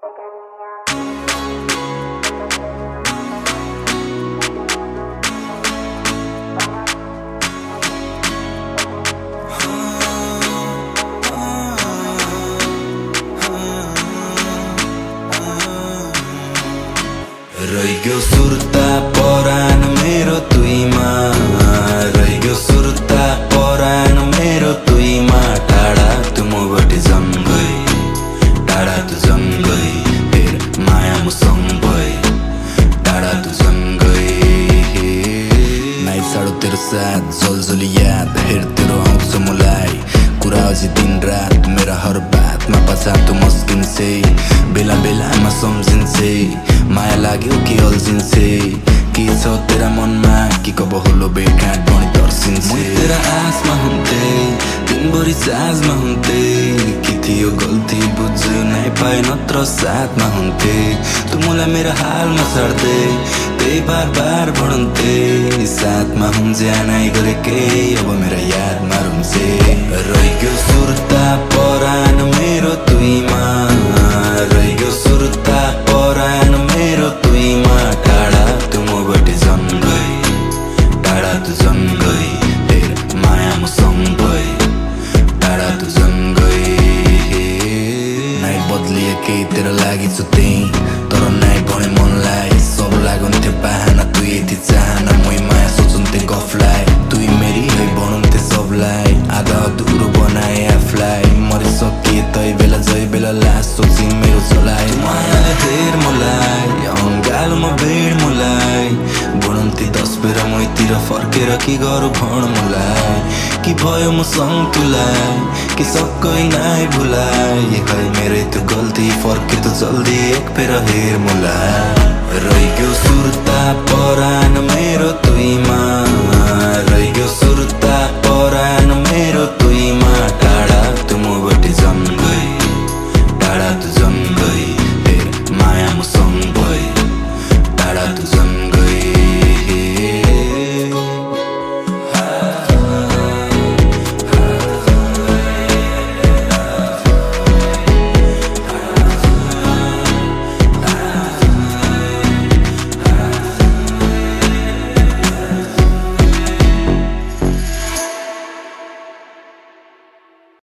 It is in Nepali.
रहिगयो सुर्ता परान मेरो तुईमा, रहिगयो सुर्ता परान मेरो तुईमा। टाढा तु मबाट जङ्गै, टाढा तु जङ्गै, फेर माया मुसँग भई, टाढा तु जङ्गै। नाइट साडो तेरो साथ जलजली याद, हेर तेरो आउँछ मलाई कुरा अझै दिन रात। मेरा हर बातमा पछा तु मस्किन्छे, बेला बेलामा सम्झिन्छे, माया लाग्यो कि अल्झिन्छे। के छ तेरा मनमा कि कब होलो भेटघाट भनी तर्सिन्छे। म तेरा आसमा हुन्थे, दिनभरि साँझमा हुन्थे, कि थियो गल्ती बुझ्नु नै पाए नत्र साथमा हुन्थे। तु मलाई मेरो हालमा छाड्दै त्यही बार बार भणन्थे, साथमा हुन्जे आनाइ गरेकै अब मेरा यादमा रुन्छे। रहिगयो सुर्ता परान मेरो तुईमा, रहिगयो सुर्ता परान मेरो तुईमा। टाढा तु मबाट जङ्गै, टाढा तु जङ्गै, फेर माया मुसँग भई, टाढा तु जङ्गै। नाइ बदलिए केही तेरो लागि छु त्यही, तर नाइ भने मनलाई सब लागुन्थ्यो बाहना। तु यति चाहना मै माया सोचुन्थे गफलाई, तुई मेरी है बनाउँथे सबलाई, आधा अधुरो बनाए आफलाई। मरिसके तै बेला जै बेला लास सोची मेरो चलाइ। मायाले हेर मलाई अङ्गालोमा भेड मलाई, बनाउँथे 10 बेर मैतिर फर्केर कि गरौँ भण मलाई। कि भयो मसँग तुलाई कि सबै नाइ भुलाइ, खै मेरै त्यो गल्ती फर्के त जल्दी एक फेर हेर मलाई। रहिगयो सुर्ता परान मेरो तुईमा,